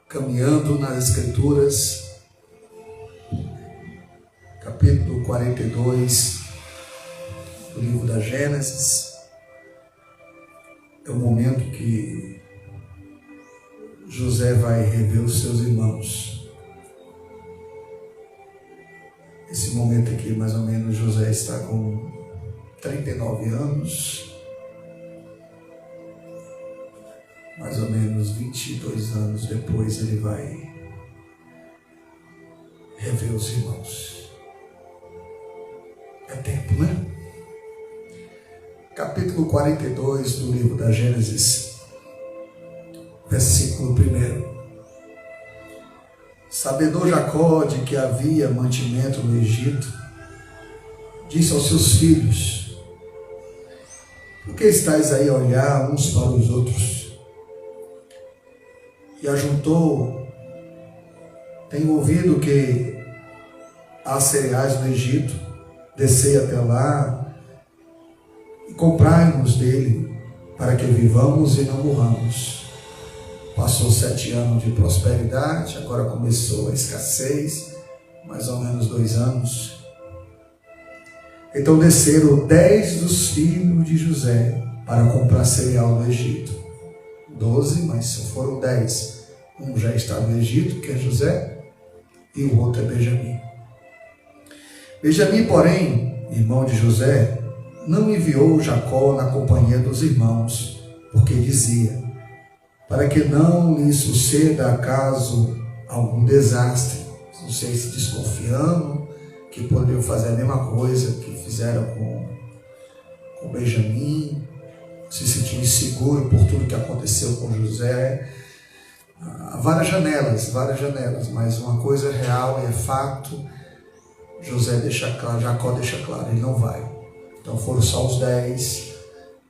caminhando nas Escrituras, capítulo 42 do livro da Gênesis. É o momento que José vai rever os seus irmãos. Esse momento aqui, mais ou menos, José está com 39 anos, mais ou menos 22 anos depois ele vai rever os irmãos. É tempo, né? Capítulo 42 do livro da Gênesis, versículo 1. Sabedor Jacó de que havia mantimento no Egito, disse aos seus filhos: por que estáis aí a olhar uns para os outros? E ajuntou: tenho ouvido que há cereais no Egito, descei até lá e comprai-nos dele, para que vivamos e não morramos. Passou 7 anos de prosperidade, agora começou a escassez, mais ou menos 2 anos. Então desceram 10 dos filhos de José para comprar cereal no Egito. 12, mas foram 10. Um já está no Egito, que é José, e o outro é Benjamim. Benjamim, porém, irmão de José, não enviou Jacó na companhia dos irmãos, porque dizia: para que não lhe suceda acaso algum desastre. Não sei se desconfiando que poderiam fazer a mesma coisa que fizeram com Benjamim, se sentindo inseguro por tudo que aconteceu com José. Há várias janelas, mas uma coisa é real e é fato. José deixa claro, Jacó deixa claro, ele não vai. Então foram só os 10,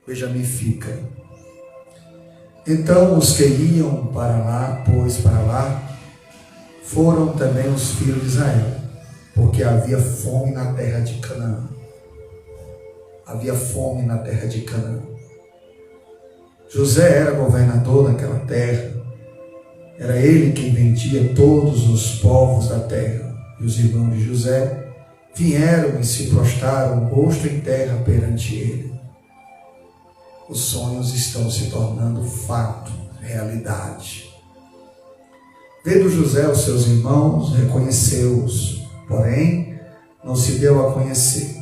Benjamim fica. Então os que iam para lá, foram também os filhos de Israel, porque havia fome na terra de Canaã. Havia fome na terra de Canaã. José era governador daquela terra, era ele quem vendia todos os povos da terra. E os irmãos de José vieram e se prostraram, rosto em terra perante ele. Os sonhos estão se tornando fato, realidade. Vendo José os seus irmãos, reconheceu-os, porém não se deu a conhecer.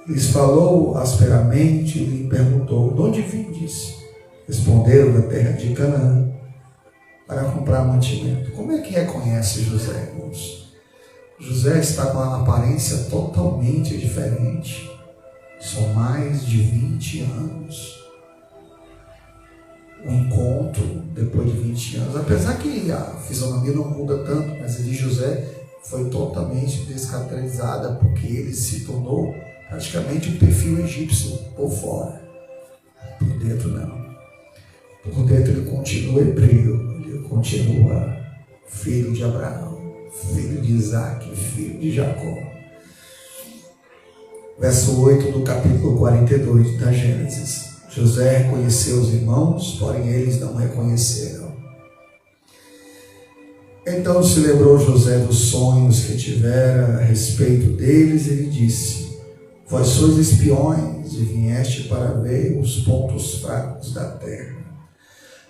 Lhes falou asperamente e lhe perguntou: de onde vindes? Responderam: da terra de Canaã, para comprar mantimento. Como é que reconhece José, irmãos? José está com uma aparência totalmente diferente. São mais de 20 anos. O encontro depois de 20 anos, apesar que a fisionomia não muda tanto, mas a de José foi totalmente descaracterizada, porque ele se tornou praticamente um perfil egípcio por fora. Por dentro não. Por dentro ele continua hebreu, ele continua filho de Abraão, filho de Isaac, filho de Jacó. Verso 8 do capítulo 42 da Gênesis. José reconheceu os irmãos, porém eles não reconheceram. Então se lembrou José dos sonhos que tivera a respeito deles e lhe disse: vós sois espiões e vieste para ver os pontos fracos da terra.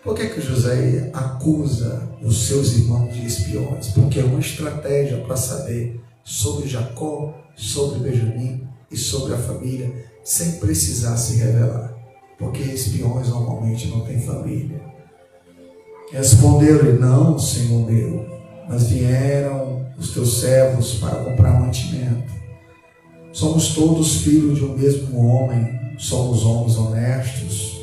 Por que José acusa os seus irmãos de espiões? Porque é uma estratégia para saber sobre Jacó, sobre Benjamim e sobre a família, sem precisar se revelar. Porque espiões normalmente não têm família. Responderam-lhe: não, Senhor meu, mas vieram os teus servos para comprar mantimento. Somos todos filhos de um mesmo homem, somos homens honestos.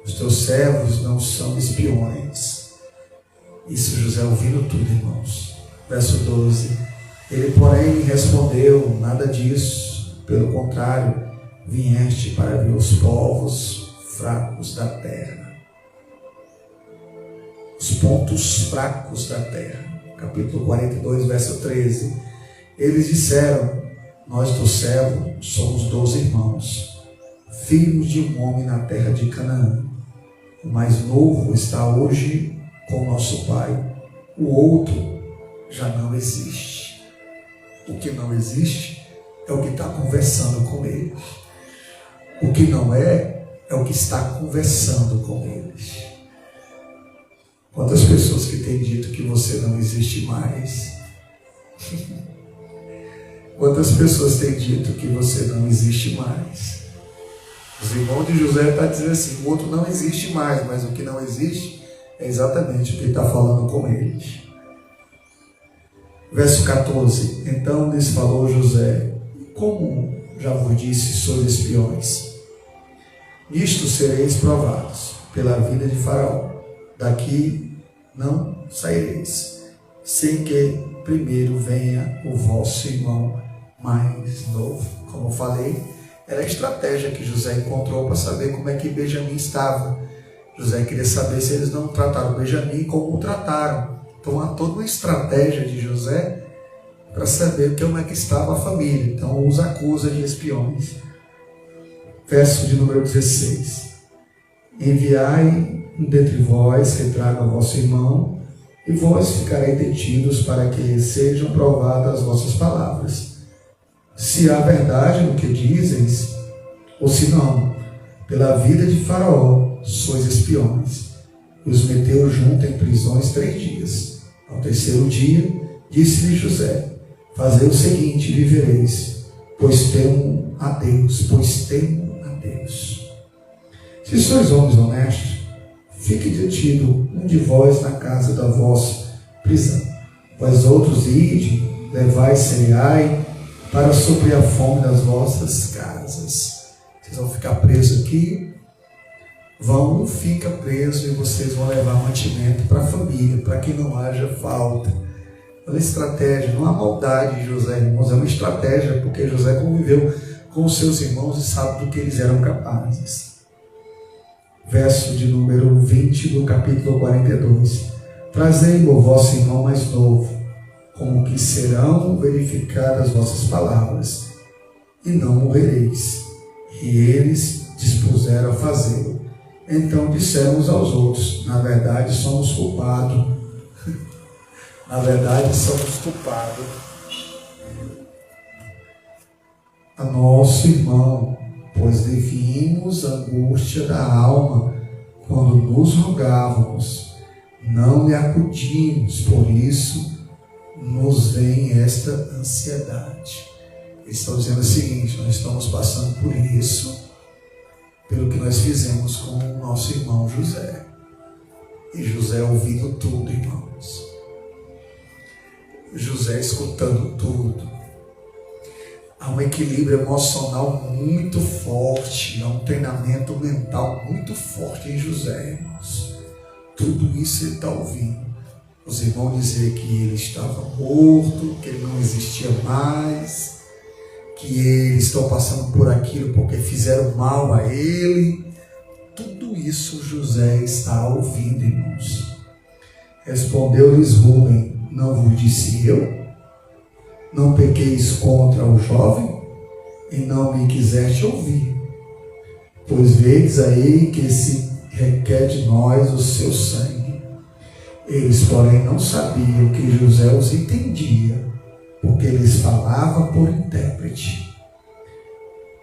Os teus servos não são espiões. Isso José ouvindo tudo, irmãos. Verso 12. Ele, porém, respondeu: nada disso. Pelo contrário, vieste para ver os povos fracos da terra. Os pontos fracos da terra. Capítulo 42, verso 13. Eles disseram: nós do servo somos 12 irmãos, filhos de um homem na terra de Canaã. O mais novo está hoje com nosso pai, o outro já não existe. O que não existe é o que está conversando com eles. O que não é o que está conversando com eles. Quantas pessoas que têm dito que você não existe mais? Quantas pessoas têm dito que você não existe mais? Os irmãos de José estão dizendo assim, o outro não existe mais, mas o que não existe é exatamente o que ele está falando com eles. Verso 14, então lhes falou José, como já vos disse, sois espiões, nisto sereis provados pela vida de Faraó, daqui não saireis, sem que primeiro venha o vosso irmão mais novo. Como eu falei, era a estratégia que José encontrou para saber como é que Benjamim estava. José queria saber se eles não trataram Benjamim como o trataram. Então há toda uma estratégia de José para saber como é que estava a família. Então os acusa de espiões. Verso de número 16. Enviai dentre vós que traga vosso irmão, e vós ficareis detidos para que sejam provadas as vossas palavras. Se há verdade no que dizeis, ou se não, pela vida de Faraó sois espiões. E os meteu junto em prisões 3 dias. Ao terceiro dia, disse-lhe José, fazei o seguinte, vivereis, pois temo a Deus. Se sois homens honestos, fique detido um de vós na casa da vossa prisão. Vós outros ide, levai cereais para suprir a fome das vossas casas. Vocês vão ficar presos aqui, não fica preso, e vocês vão levar mantimento para a família, para que não haja falta. Olha a estratégia, não há maldade de José, irmãos, é uma estratégia, porque José conviveu com os seus irmãos e sabe do que eles eram capazes. Verso de número 20 do capítulo 42. Trazei-me o vosso irmão mais novo, como que serão verificadas vossas palavras, e não morrereis. E eles dispuseram a fazê-lo. Então disseram uns aos outros, na verdade somos culpados. Na verdade somos culpados. A nosso irmão, pois lhe vimos a angústia da alma quando nos rogávamos, não lhe acudimos, por isso nos vem esta ansiedade. Eles estão dizendo o seguinte, nós estamos passando por isso, pelo que nós fizemos com o nosso irmão José. E José ouvindo tudo, irmãos. José escutando tudo. Há um equilíbrio emocional muito forte, há um treinamento mental muito forte em José, irmãos. Tudo isso ele está ouvindo. Os irmãos dizer que ele estava morto, que ele não existia mais, que eles estão passando por aquilo porque fizeram mal a ele. Tudo isso José está ouvindo, irmãos. Respondeu-lhes Rúben, não vos disse eu? Não pequeis contra o jovem, e não me quiseste ouvir. Pois vedes aí que se requer de nós o seu sangue. Eles, porém, não sabiam que José os entendia, porque eles falavam por intérprete.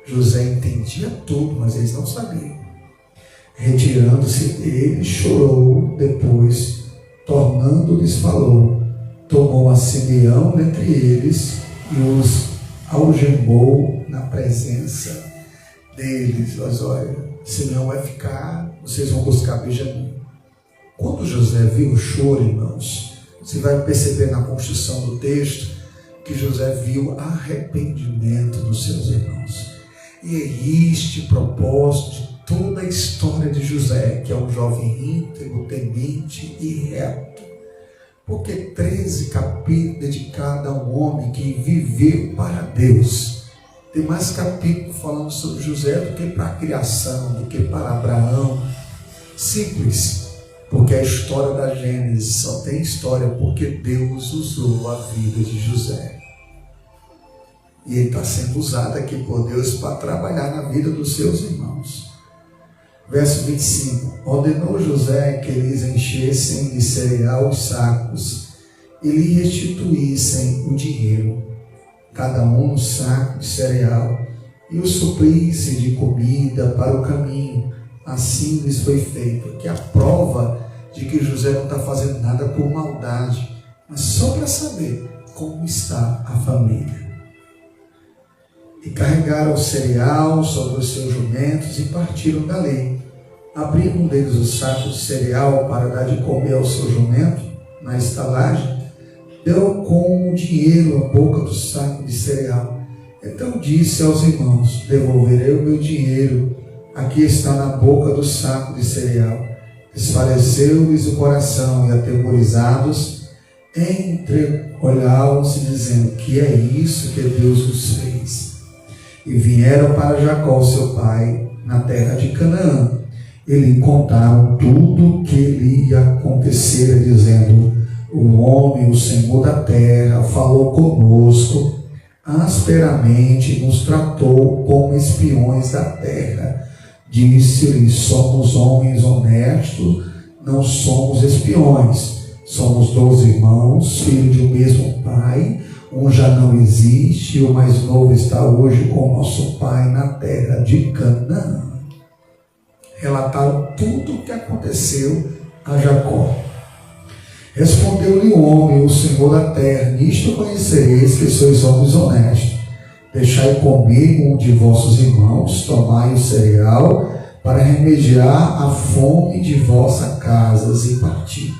José entendia tudo, mas eles não sabiam. Retirando-se ele, chorou, depois, tornando-lhes, falou. Tomou a Simeão dentre eles e os algemou na presença deles. Mas olha, Simeão vai ficar, vocês vão buscar Benjamim. Quando José viu o choro, irmãos, você vai perceber na construção do texto que José viu arrependimento dos seus irmãos. E é este propósito de toda a história de José, que é um jovem íntegro, temente e reto. Porque 13 capítulos dedicados a um homem que viveu para Deus. Tem mais capítulos falando sobre José do que para a criação, do que para Abraão. Simples, porque a história da Gênesis só tem história porque Deus usou a vida de José. E ele está sendo usado aqui por Deus para trabalhar na vida dos seus irmãos. Verso 25. Ordenou José que eles enchessem de cereal os sacos e lhe restituíssem o dinheiro, cada um no saco de cereal, e o suprisse de comida para o caminho. Assim lhes foi feito. Que é a prova de que José não está fazendo nada por maldade, mas só para saber como está a família. E carregaram o cereal sobre os seus jumentos e partiram dali. Abriram um deles o saco de cereal para dar de comer ao seu jumento na estalagem. Deu com o dinheiro a boca do saco de cereal. Então disse aos irmãos: devolverei o meu dinheiro, aqui está na boca do saco de cereal. Desfaleceu-lhes o coração, e atemorizados, entreolhavam-se, dizendo: que é isso que Deus nos fez? E vieram para Jacó, seu pai, na terra de Canaã, e lhe contaram tudo o que lhe acontecera, dizendo: o homem, o Senhor da terra, falou conosco asperamente, nos tratou como espiões da terra. Disse-lhe: somos homens honestos, não somos espiões. Somos 12 irmãos, filhos de um mesmo pai. Um já não existe, e o mais novo está hoje com nosso pai na terra de Canaã. Relataram tudo o que aconteceu a Jacó. Respondeu-lhe o homem, o Senhor da terra: nisto conhecereis que sois homens honestos. Deixai comigo um de vossos irmãos, tomai o cereal, para remediar a fome de vossas casas, e parti.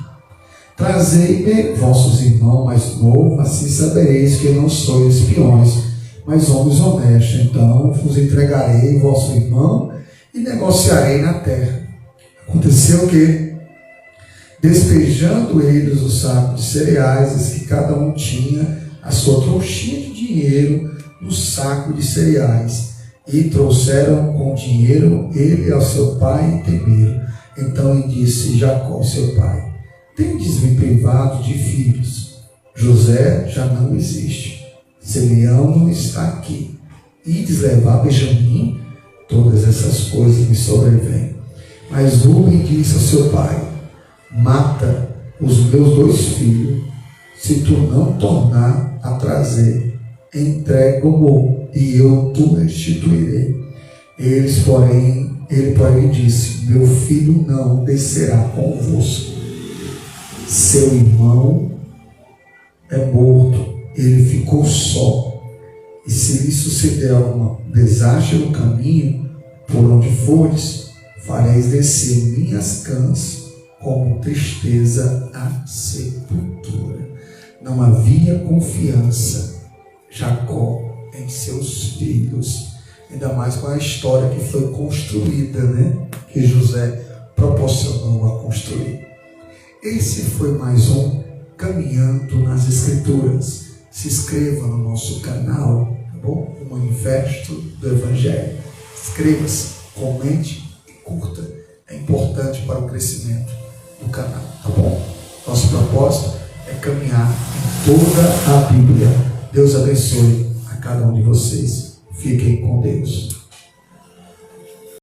Trazei-me vossos irmãos mais novos, assim sabereis que não sois espiões, mas homens honestos. Então vos entregarei vosso irmão e negociarei na terra. Aconteceu que, despejando eles o saco de cereais, que cada um tinha a sua trouxinha de dinheiro no saco de cereais, e trouxeram com dinheiro ele ao seu pai e temeram. Então lhe disse Jacó, seu pai: tendes-me privado de filhos. José já não existe, Simeão não está aqui. Ides levar Benjamim? Todas essas coisas me sobrevêm. Mas Rúben disse ao seu pai: mata os meus 2 filhos, se tu não tornar a trazer, entrego-o e eu tu restituirei. Ele, porém, disse: meu filho não descerá convosco. Seu irmão é morto, ele ficou só. E se lhe suceder algum desastre no caminho, por onde fores, fareis descer minhas cãs como tristeza à sepultura. Não havia confiança, Jacó, em seus filhos, ainda mais com a história que foi construída, que José proporcionou a construir. Esse foi mais um Caminhando nas Escrituras. Se inscreva no nosso canal, tá bom? O Manifesto do Evangelho. Inscreva-se, comente e curta. É importante para o crescimento do canal, tá bom? Nosso propósito é caminhar em toda a Bíblia. Deus abençoe a cada um de vocês. Fiquem com Deus.